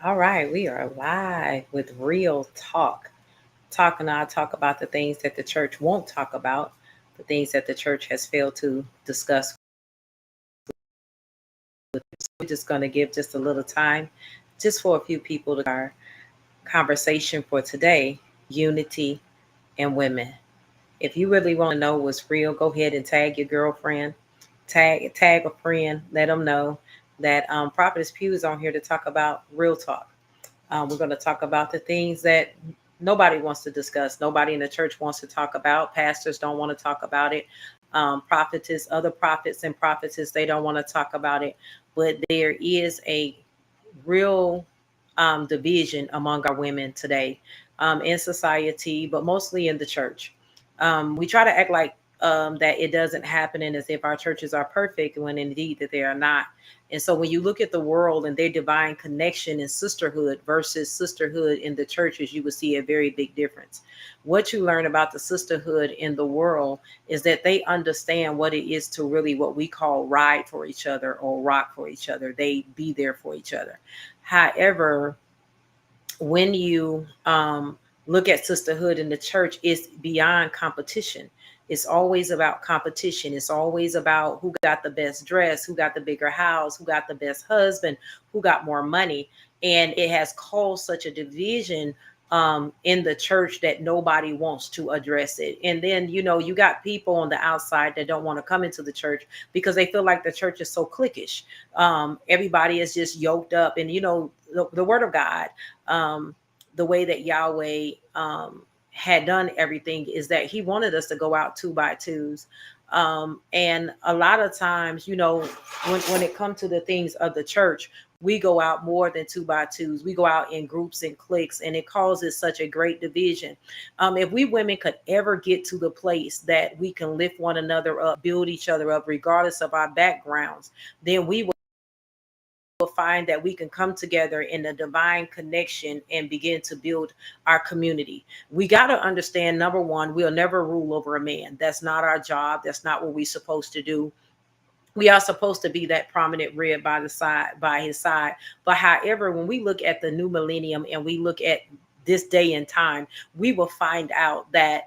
All right, we are live with Real Talk. Talking, I talk about the things that the church won't talk about, the things that the church has failed to discuss. So we're just going to give just a little time, just for a few people to our conversation for today: unity and women. If you really want to know what's real, go ahead and tag your girlfriend, tag a friend, let them know that Prophetess Pew is on here to talk about real talk. We're going to talk about the things that nobody wants to discuss. Nobody in the church wants to talk about. Pastors don't want to talk about it. Prophetess, other prophets and prophetess, they don't want to talk about it. But there is a real division among our women today in society, but mostly in the church. We try to act like that it doesn't happen and as if our churches are perfect when indeed that they are not. And so when you look at the world and their divine connection and sisterhood versus sisterhood in the churches, you will see a very big difference. What you learn about the sisterhood in the world is that they understand what it is to really what we call ride for each other or rock for each other. They be there for each other. However, when you look at sisterhood in the church, it's beyond competition. It's always about competition. It's always about who got the best dress, who got the bigger house, who got the best husband, who got more money. And it has caused such a division in the church that nobody wants to address it. And then, you got people on the outside that don't want to come into the church because they feel like the church is so cliquish. Everybody is just yoked up. And, the word of God, um, the way that Yahweh had done everything is that he wanted us to go out two by twos. And a lot of times, when it comes to the things of the church, we go out more than two by twos. We go out in groups and cliques, and it causes such a great division. If we women could ever get to the place that we can lift one another up, build each other up, regardless of our backgrounds, then we will find that we can come together in a divine connection and begin to build our community. We got to understand, number one, we'll never rule over a man. That's not our job. That's not what we're supposed to do. We are supposed to be that prominent rib by his side. But however, when we look at the new millennium and we look at this day and time, we will find out that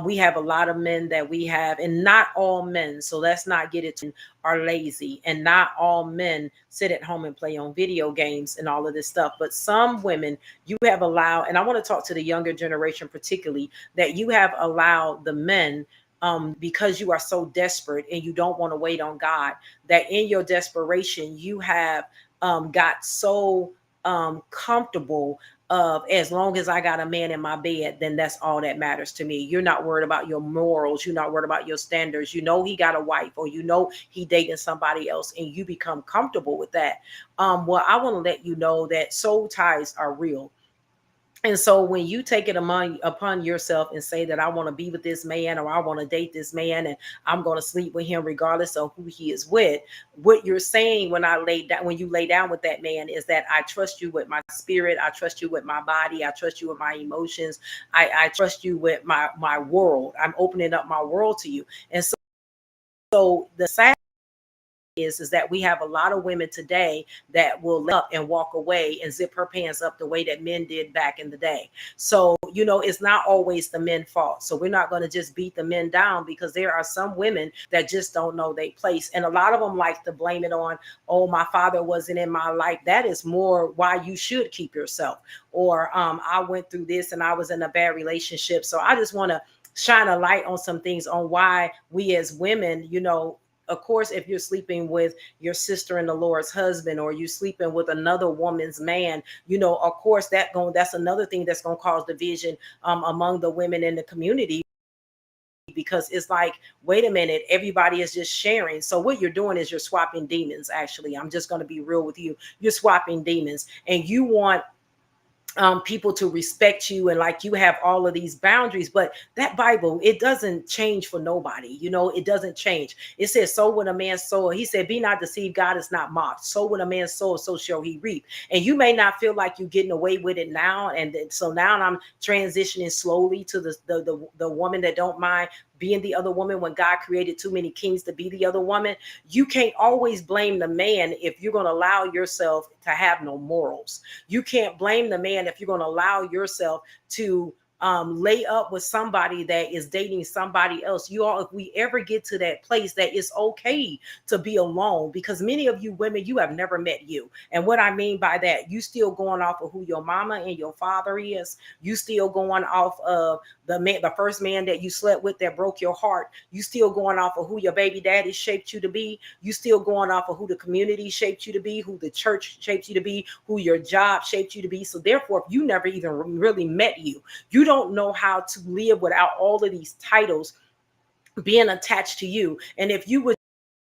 we have a lot of men that we have, and not all men. So let's not get it to are lazy, and not all men sit at home and play on video games and all of this stuff. But some women you have allowed, and I want to talk to the younger generation particularly, that you have allowed the men because you are so desperate and you don't want to wait on God, that in your desperation, you have got so comfortable of as long as I got a man in my bed, then that's all that matters to me. You're not worried about your morals. You're not worried about your standards. You know he got a wife, or he dating somebody else, and you become comfortable with that. Well, I want to let you know that soul ties are real. And so when you take it upon yourself and say that I want to be with this man, or I want to date this man, and I'm going to sleep with him regardless of who he is with, what you're saying when you lay down with that man is that I trust you with my spirit, I trust you with my body, I trust you with my emotions, I trust you with my world. I'm opening up my world to you. And so the sad is that we have a lot of women today that will up and walk away and zip her pants up the way that men did back in the day. So, it's not always the men's fault. So we're not going to just beat the men down, because there are some women that just don't know their place. And a lot of them like to blame it on, oh, my father wasn't in my life. That is more why you should keep yourself. Or I went through this and I was in a bad relationship. So I just want to shine a light on some things on why we as women, of course, if you're sleeping with your sister in the Lord's husband, or you sleeping with another woman's man, of course that's another thing that's going to cause division among the women in the community, because it's like, wait a minute, everybody is just sharing. So what you're doing is you're swapping demons. Actually, I'm just going to be real with you. You're swapping demons, and you want people to respect you, and like you have all of these boundaries. But that Bible, it doesn't change for nobody. It doesn't change. It says, so when a man sow, he said, be not deceived, God is not mocked. So when a man sow, so shall he reap. And you may not feel like you're getting away with it now. And so now I'm transitioning slowly to the woman that don't mind being the other woman when God created too many kings to be the other woman. You can't always blame the man if you're going to allow yourself to have no morals. You can't blame the man if you're going to allow yourself to lay up with somebody that is dating somebody else. You all, if we ever get to that place that it's okay to be alone, because many of you women, you have never met you. And what I mean by that, you still going off of who your mama and your father is. You still going off of the first man that you slept with that broke your heart. You still going off of who your baby daddy shaped you to be. You still going off of who the community shaped you to be, who the church shaped you to be, who your job shaped you to be. So therefore, if you never even really met you, you don't know how to live without all of these titles being attached to you. And if you would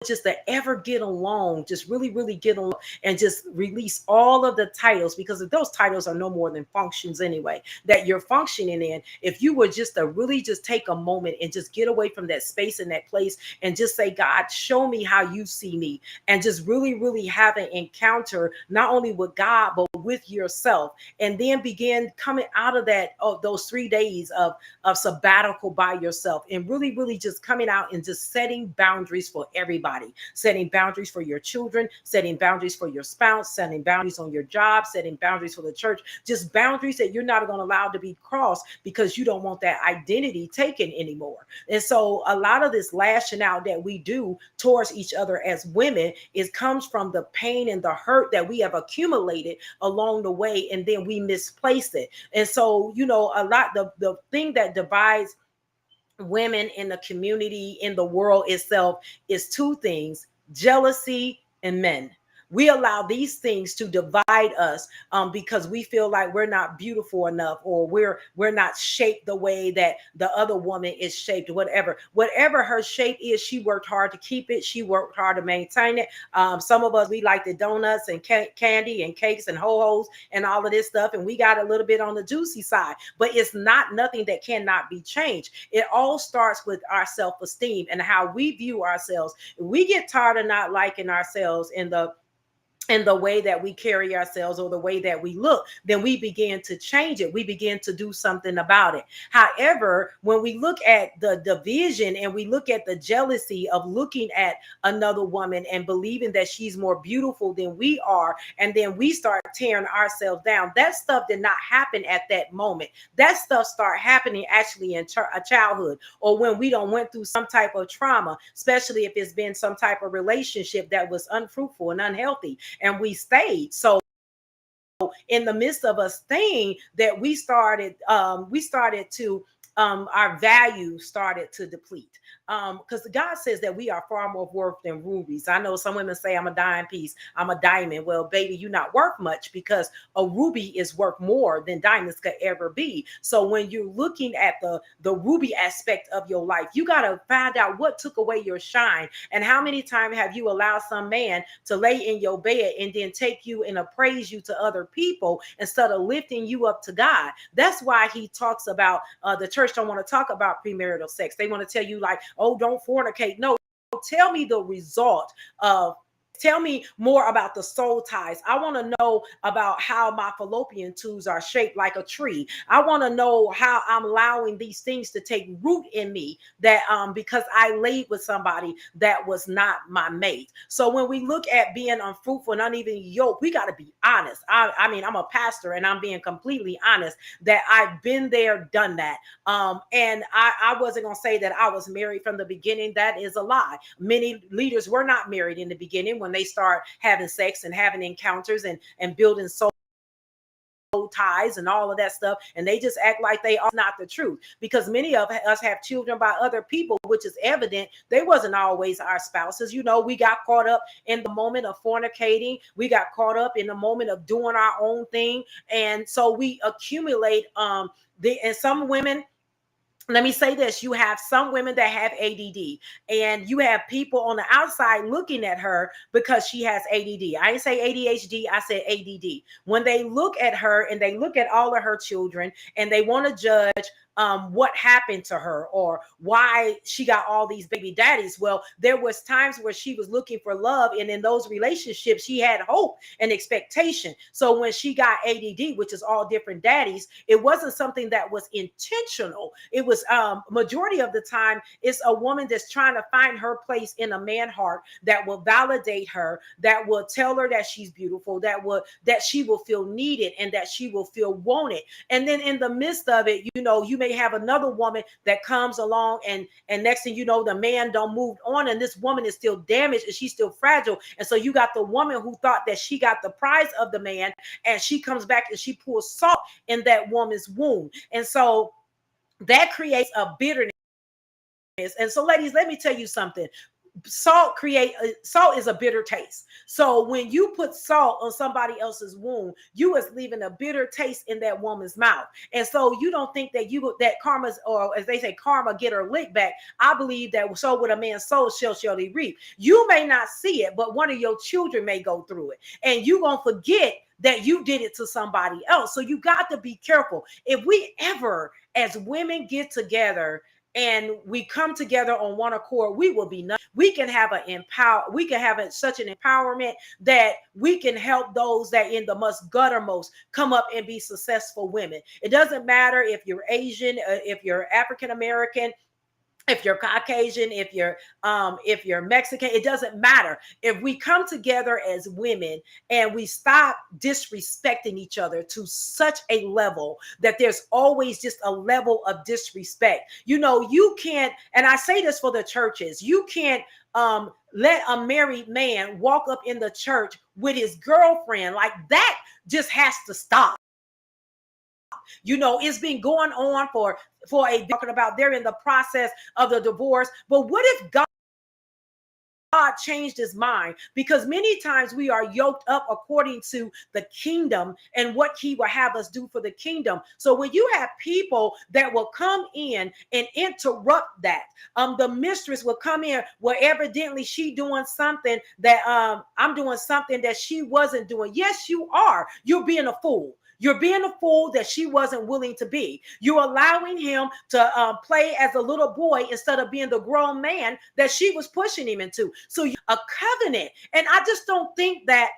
just to ever get along, just really, really get along and just release all of the titles, because if those titles are no more than functions anyway, that you're functioning in, if you were just to really just take a moment and just get away from that space and that place and just say, God, show me how you see me, and just really, really have an encounter, not only with God, but with yourself, and then begin coming out of that, those 3 days of sabbatical by yourself, and really, really just coming out and just setting boundaries for everybody. Setting boundaries for your children, setting boundaries for your spouse, setting boundaries on your job, setting boundaries for the church, just boundaries that you're not going to allow to be crossed because you don't want that identity taken anymore. And so a lot of this lashing out that we do towards each other as women comes from the pain and the hurt that we have accumulated along the way, and then we misplace it. And so, the thing that divides women in the community, in the world itself, is two things: jealousy and men. We allow these things to divide us because we feel like we're not beautiful enough, or we're not shaped the way that the other woman is shaped. Whatever her shape is, she worked hard to keep it. She worked hard to maintain it. Some of us, we like the donuts and candy and cakes and ho-hos and all of this stuff, and we got a little bit on the juicy side. But it's not nothing that cannot be changed. It all starts with our self-esteem and how we view ourselves. If we get tired of not liking ourselves in the way that we carry ourselves or the way that we look, then we begin to change it. We begin to do something about it. However, when we look at the division and we look at the jealousy of looking at another woman and believing that she's more beautiful than we are, and then we start tearing ourselves down, that stuff did not happen at that moment. That stuff start happening actually in a childhood, or when we don't went through some type of trauma, especially if it's been some type of relationship that was unfruitful and unhealthy, and we stayed. So in the midst of us staying, that we started to our value started to deplete, because God says that we are far more worth than rubies. I know some women say, I'm a dime piece, I'm a diamond. Well, baby, you're not worth much, because a ruby is worth more than diamonds could ever be. So when you're looking at the ruby aspect of your life, you got to find out what took away your shine, and how many times have you allowed some man to lay in your bed and then take you and appraise you to other people instead of lifting you up to God. That's why he talks about the church don't want to talk about premarital sex. They want to tell you, like, oh, don't fornicate. No, tell me the result of Tell me more about the soul ties. I want to know about how my fallopian tubes are shaped like a tree. I want to know how I'm allowing these things to take root in me, that because I laid with somebody that was not my mate. So when we look at being unfruitful and uneven yoked, we got to be honest. I mean, I'm a pastor and I'm being completely honest that I've been there, done that. And I wasn't going to say that I was married from the beginning. That is a lie. Many leaders were not married in the beginning when they start having sex and having encounters and building soul ties and all of that stuff, and they just act like they are not the truth, because many of us have children by other people, which is evident they wasn't always our spouses. We got caught up in the moment of fornicating. We got caught up in the moment of doing our own thing, and so we accumulate and some women, let me say this, you have some women that have ADD, and you have people on the outside looking at her because she has ADD. I didn't say ADHD, I said ADD. When they look at her and they look at all of her children and they want to judge what happened to her or why she got all these baby daddies. Well, there was times where she was looking for love, and in those relationships she had hope and expectation. So when she got ADD, which is all different daddies, it wasn't something that was intentional. It was majority of the time it's a woman that's trying to find her place in a man heart that will validate her, that will tell her that she's beautiful, that she will feel needed and that she will feel wanted. And then in the midst of it, you know, you may have another woman that comes along, and next thing you know, the man don't move on, and this woman is still damaged and she's still fragile. And so you got the woman who thought that she got the prize of the man, and she comes back and she pours salt in that woman's wound. And so that creates a bitterness. And so, ladies, let me tell you something. Salt is a bitter taste. So when you put salt on somebody else's wound, you is leaving a bitter taste in that woman's mouth. And so you don't think that karma's, or as they say, karma get her lick back. I believe that so with a man's soul shall he reap. You may not see it, but one of your children may go through it, and you gonna forget that you did it to somebody else. So you got to be careful. If we ever, as women, get together and we come together on one accord, we will be nothing. We can have such an empowerment that we can help those that in the most guttermost come up and be successful women. It doesn't matter if you're Asian, if you're African American, if you're Caucasian, if you're Mexican, it doesn't matter. If we come together as women and we stop disrespecting each other to such a level that there's always just a level of disrespect. You know, you can't, and I say this for the churches, you can't let a married man walk up in the church with his girlfriend. Like, that just has to stop. You know, it's been going on for talking about they're in the process of the divorce. But what if God changed his mind? Because many times we are yoked up according to the kingdom and what he will have us do for the kingdom. So when you have people that will come in and interrupt that, the mistress will come in where evidently she doing something that I'm doing something that she wasn't doing. Yes, you are. You're being a fool. You're being a fool that she wasn't willing to be. You're allowing him to play as a little boy instead of being the grown man that she was pushing him into. So a covenant. And I just don't think that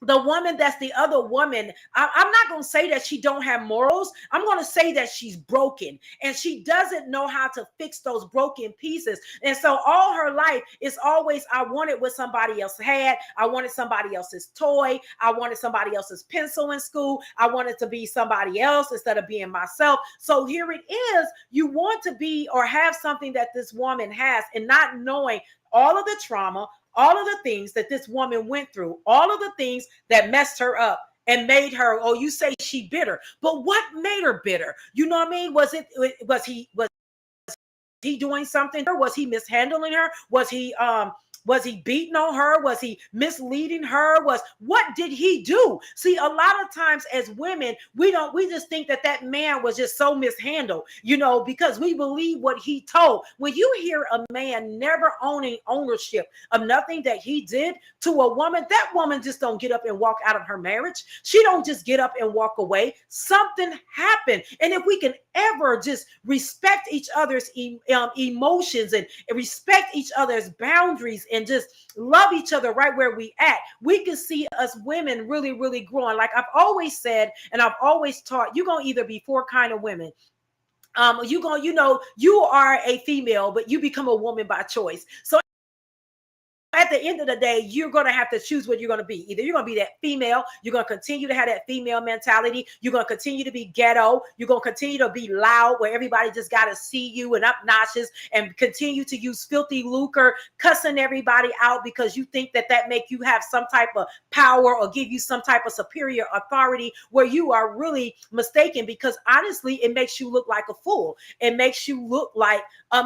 the woman that's the other woman, I'm not going to say that she don't have morals. I'm going to say that she's broken and she doesn't know how to fix those broken pieces. And so all her life is always, I wanted what somebody else had. I wanted somebody else's toy. I wanted somebody else's pencil in school. I wanted to be somebody else instead of being myself. So here it is. You want to be or have something that this woman has, and not knowing all of the trauma, all of the things that this woman went through, all of the things that messed her up and made her, oh, you say she bitter, but what made her bitter? You know what I mean? Was he doing something? Or was he mishandling her? Was he beating on her? Was he misleading her? What did he do? See, a lot of times as women, we just think that man was just so mishandled, you know, because we believe what he told. When you hear a man never owning ownership of nothing that he did to a woman, that woman just don't get up and walk out of her marriage. She don't just get up and walk away. Something happened. And if we can ever just respect each other's emotions and respect each other's boundaries and just love each other right where we at, we can see us women really, really growing. Like I've always said, and I've always taught, you're going to either be four kind of women. You are a female, but you become a woman by choice. So at the end of the day, you're going to have to choose what you're going to be. Either you're going to be that female, you're going to continue to have that female mentality. You're going to continue to be ghetto. You're going to continue to be loud where everybody just got to see you and obnoxious and continue to use filthy lucre, cussing everybody out because you think that make you have some type of power or give you some type of superior authority, where you are really mistaken, because honestly, it makes you look like a fool. It makes you look like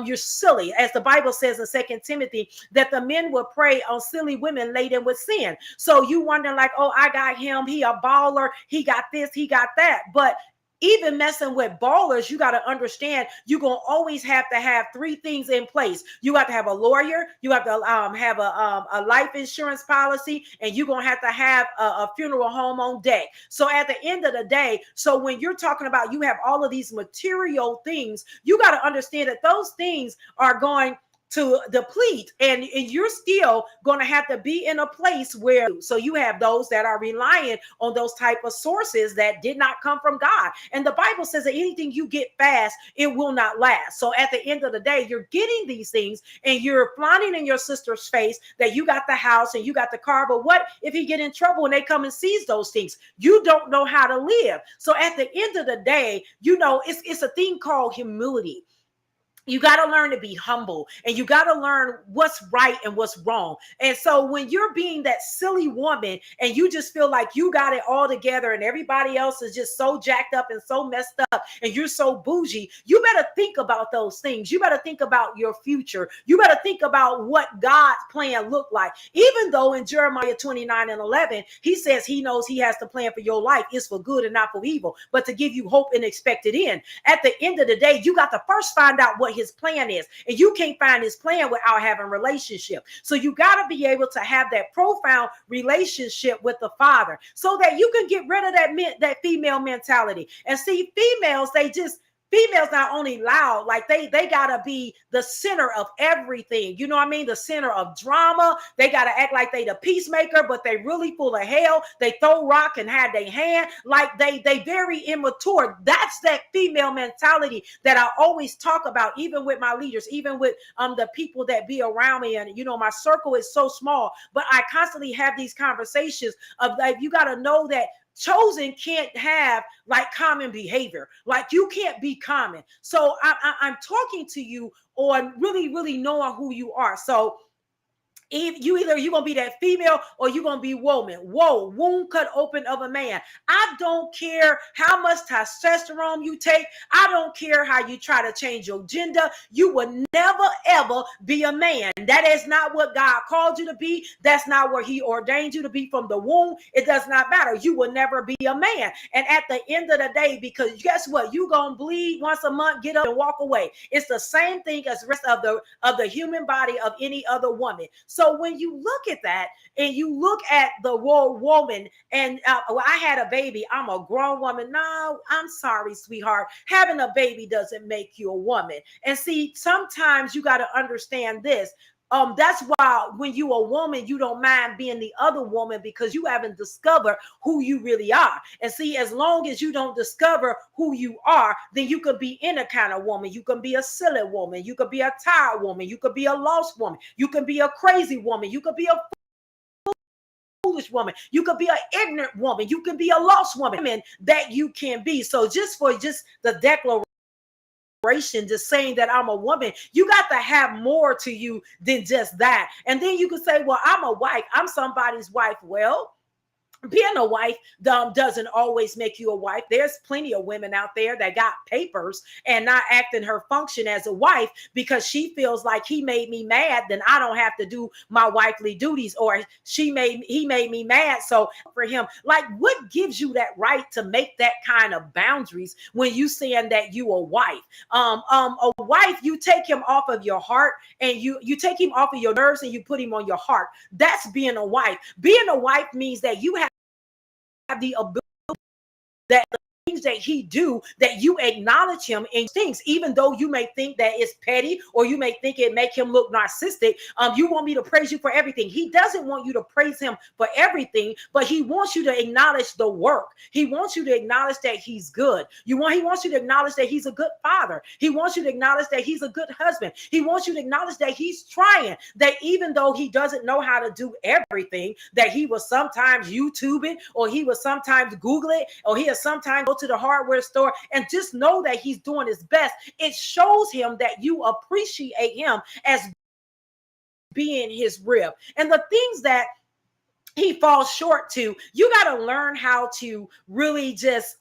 you're silly. As the Bible says in 2 Timothy, that the men will prey on silly women laden with sin. So you wonder like, oh, I got him. He a baller. He got this. He got that. But Even messing with ballers, you got to understand you're going to always have to have three things in place. You got to have a lawyer, you have to have a life insurance policy, and you're going to have a funeral home on deck. So at the end of the day, so when you're talking about you have all of these material things, you got to understand that those things are going to deplete, and you're still going to have to be in a place where, so you have those that are relying on those type of sources that did not come from God. And the Bible says that anything you get fast, it will not last. So at the end of the day, you're getting these things and you're flaunting in your sister's face that you got the house and you got the car, but what if he get in trouble and they come and seize those things? You don't know how to live. So at the end of the day, you know, it's a thing called humility. You got to learn to be humble, and you got to learn what's right and what's wrong. And so when you're being that silly woman and you just feel like you got it all together and everybody else is just so jacked up and so messed up and you're so bougie, you better think about those things. You better think about your future. You better think about what God's plan looked like. Even though in Jeremiah 29:11, he says he knows he has the plan for your life is for good and not for evil, but to give you hope and expected end. At the end of the day, you got to first find out what his plan is, and you can't find his plan without having a relationship. So you got to be able to have that profound relationship with the Father so that you can get rid of that female mentality. And see, females not only loud, like they gotta be the center of everything. You know what I mean? The center of drama. They gotta act like they the peacemaker, but they really full of hell. They throw rock and have their hand. Like they very immature. That's that female mentality that I always talk about, even with my leaders, even with the people that be around me. And you know, my circle is so small, but I constantly have these conversations of like, you gotta know that chosen can't have like common behavior. Like you can't be common. So I'm talking to you on really knowing who you are. So if you you're gonna be that female or you're gonna be woman. Whoa, wound cut open of a man. I don't care how much testosterone you take. I don't care how you try to change your gender. You will never ever be a man. That is not what God called you to be. That's not where he ordained you to be from the womb. It does not matter. You will never be a man. And at the end of the day, because guess what? You gonna bleed once a month, get up and walk away. It's the same thing as the rest of the human body of any other woman. So when you look at that and you look at the woman and I had a baby, I'm a grown woman. No, I'm sorry, sweetheart. Having a baby doesn't make you a woman. And see, sometimes you got to understand this. That's why when you a woman, you don't mind being the other woman because you haven't discovered who you really are. And see, as long as you don't discover who you are, then you could be any kind of woman. You can be a silly woman. You could be a tired woman. You could be a lost woman. You can be a crazy woman. You could be a foolish woman. You could be an ignorant woman. You could be a lost woman that you can be. So just the declaration, just saying that I'm a woman, you got to have more to you than just that. And then you could say, well, I'm a wife. I'm somebody's wife. Well, being a wife doesn't always make you a wife. There's plenty of women out there that got papers and not acting her function as a wife because she feels like he made me mad, then I don't have to do my wifely duties, or he made me mad. So for him, like, what gives you that right to make that kind of boundaries when you saying that you a wife? A wife, you take him off of your heart and you take him off of your nerves and you put him on your heart. That's being a wife. Being a wife means that you have the ability that the things that he do, that you acknowledge him in things, even though you may think that it's petty or you may think it make him look narcissistic. You want me to praise you for everything. He doesn't want you to praise him for everything, but he wants you to acknowledge the work. He wants you to acknowledge that he's good. He wants you to acknowledge that he's a good father. He wants you to acknowledge that he's a good husband. He wants you to acknowledge that he's trying, that even though he doesn't know how to do everything, that he will sometimes YouTube it, or he will sometimes Google it, or he'll sometimes go to the hardware store, and just know that he's doing his best. It shows him that you appreciate him as being his rib. And the things that he falls short to, you got to learn how to really just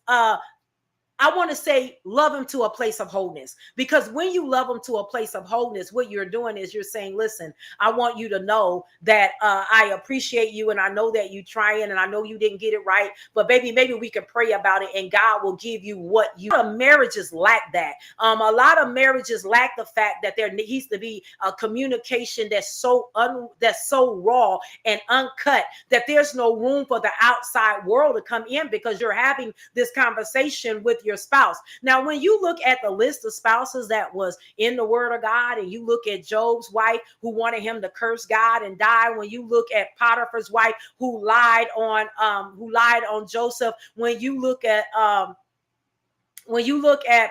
I want to say love him to a place of wholeness, because when you love him to a place of wholeness, what you're doing is you're saying, listen, I want you to know that I appreciate you, and I know that you trying, and I know you didn't get it right, but baby, maybe we can pray about it and God will give you what you. A lot of marriages lack that. A lot of marriages lack the fact that there needs to be a communication that's so raw and uncut that there's no room for the outside world to come in, because you're having this conversation with your spouse. Now, when you look at the list of spouses that was in the Word of God, and you look at Job's wife who wanted him to curse God and die, when you look at Potiphar's wife who lied on Joseph, when you look at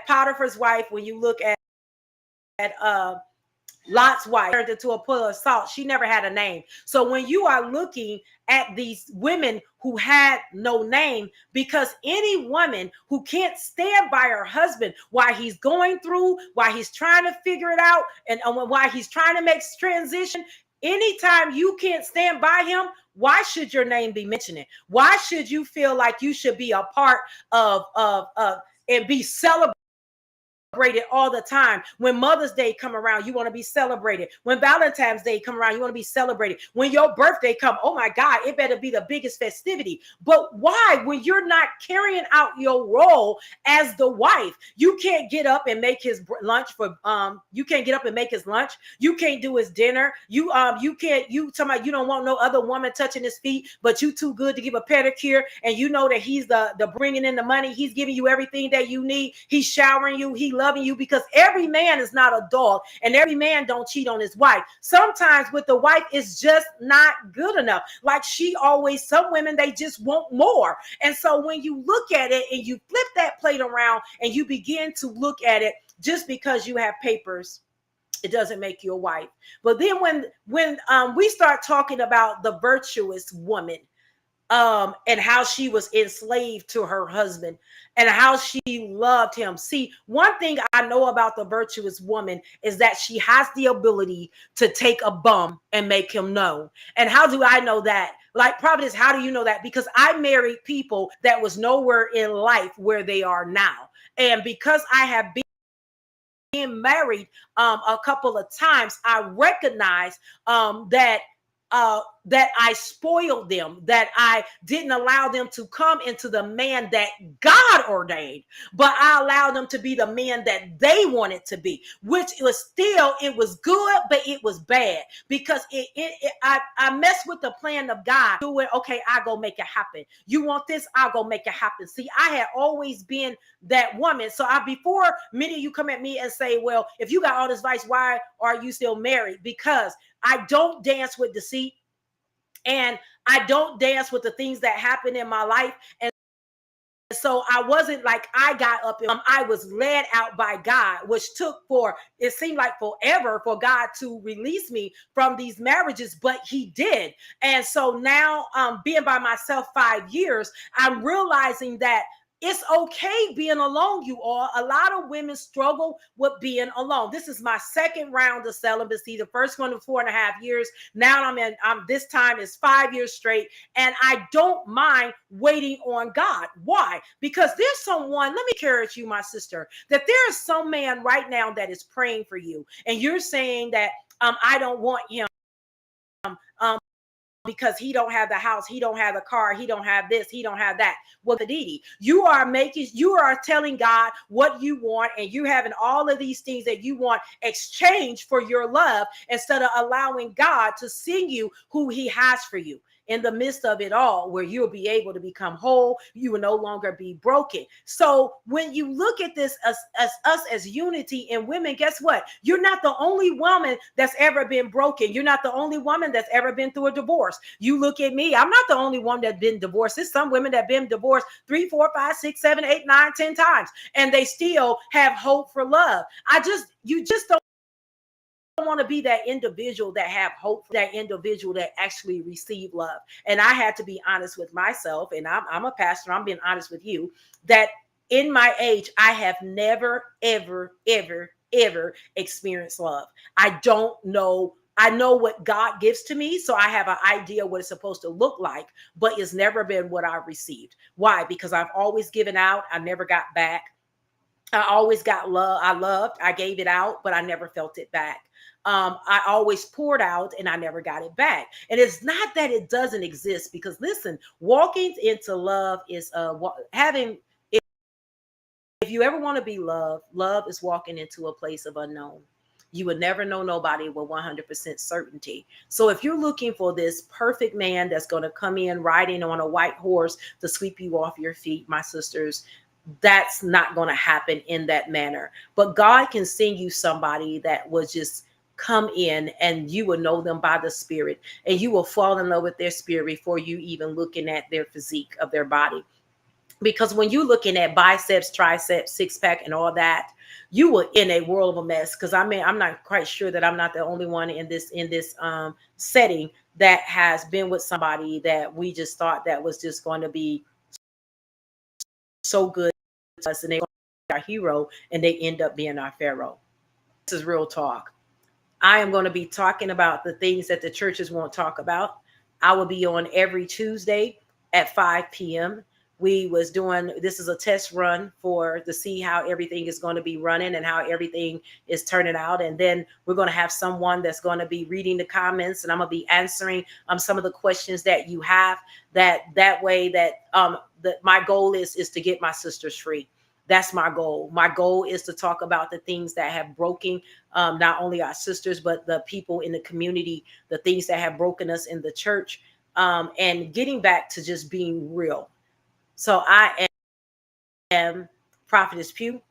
Potiphar's wife, when you look at Lot's wife turned into a pillar of salt. She never had a name. So when you are looking at these women who had no name, because any woman who can't stand by her husband while he's going through, while he's trying to figure it out, and while he's trying to make transition, anytime you can't stand by him, why should your name be mentioned? Why should you feel like you should be a part of and be celebrated all the time? When Mother's Day come around, you want to be celebrated. When Valentine's Day come around, you want to be celebrated. When your birthday come, oh my God, it better be the biggest festivity. But why? When you're not carrying out your role as the wife, you can't get up and make his lunch for you can't get up and make his lunch. You can't do his dinner. You can't, you talking about you don't want no other woman touching his feet, but you too good to give a pedicure, and you know that he's the bringing in the money. He's giving you everything that you need. He's showering you. He loving you, because every man is not a dog, and every man don't cheat on his wife. Sometimes with the wife, it's just not good enough. Like some women, they just want more. And so when you look at it and you flip that plate around and you begin to look at it, just because you have papers, it doesn't make you a wife. But then when we start talking about the virtuous woman, and how she was enslaved to her husband and how she loved him. See, one thing I know about the virtuous woman is that she has the ability to take a bum and make him known. And how do I know that? Like, Providence, how do you know that? Because I married people that was nowhere in life where they are now. And because I have been married a couple of times, I recognize that I spoiled them, that I didn't allow them to come into the man that God ordained, but I allowed them to be the man that they wanted to be, which it was good, but it was bad, because I messed with the plan of God. Do it, okay, I go make it happen. You want this, I'll go make it happen. See, I had always been that woman. So before many of you come at me and say, well, if you got all this advice, why are you still married? Because I don't dance with deceit, and I don't dance with the things that happen in my life. And so I wasn't like, I got up and I was led out by God, which it seemed like forever for God to release me from these marriages, but he did. And so now, being by myself 5 years, I'm realizing that it's okay being alone, you all. A lot of women struggle with being alone. This is my second round of celibacy. The first one was 4.5 years. Now this time is 5 years straight. And I don't mind waiting on God. Why? Because there's someone, let me encourage you, my sister, that there is some man right now that is praying for you. And you're saying that I don't want him. Because he don't have the house, he don't have the car, he don't have this, he don't have that. Well, Didi, you are telling God what you want, and you having all of these things that you want exchange for your love, instead of allowing God to send you who he has for you. In the midst of it all, where you'll be able to become whole, you will no longer be broken. So when you look at this as us as unity in women, guess what? You're not the only woman that's ever been broken. You're not the only woman that's ever been through a divorce. You look at me, I'm not the only one that's been divorced. There's some women that have been divorced 3, 4, 5, 6, 7, 8, 9, 10 times, and they still have hope for love. You just don't want to be that individual that have hope, for that individual that actually receive love. And I had to be honest with myself, and I'm a pastor, I'm being honest with you, that in my age, I have never, ever, ever, ever experienced love. I don't know. I know what God gives to me, so I have an idea what it's supposed to look like, but it's never been what I received. Why? Because I've always given out. I never got back. I always got love. I loved, I gave it out, but I never felt it back. I always poured out and I never got it back. And it's not that it doesn't exist, because listen, walking into love is having, if you ever want to be loved, love is walking into a place of unknown. You would never know nobody with 100% certainty. So if you're looking for this perfect man that's going to come in riding on a white horse to sweep you off your feet, my sisters, that's not going to happen in that manner. But God can send you somebody that will just come in, and you will know them by the spirit, and you will fall in love with their spirit before you even looking at their physique of their body. Because when you're looking at biceps, triceps, six pack, and all that, you were in a world of a mess. Because I mean, I'm not quite sure that I'm not the only one in this setting that has been with somebody that we just thought that was just going to be so good to us, and they are our hero, and they end up being our pharaoh. This is real talk. I am going to be talking about the things that the churches won't talk about. I will be on every Tuesday at 5 p.m. We was doing, this is a test run for to see how everything is going to be running and how everything is turning out. And then we're going to have someone that's going to be reading the comments, and I'm going to be answering some of the questions that you have. That way that my goal is to get my sisters free. That's my goal. My goal is to talk about the things that have broken not only our sisters, but the people in the community, the things that have broken us in the church, and getting back to just being real. So I am Prophetess Pugh.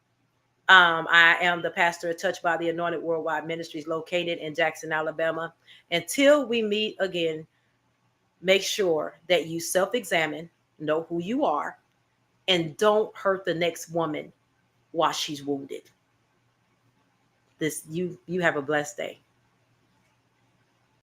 I am the pastor of Touched by the Anointed Worldwide Ministries, located in Jackson, Alabama. Until we meet again, make sure that you self-examine, know who you are, and don't hurt the next woman while she's wounded. You have a blessed day.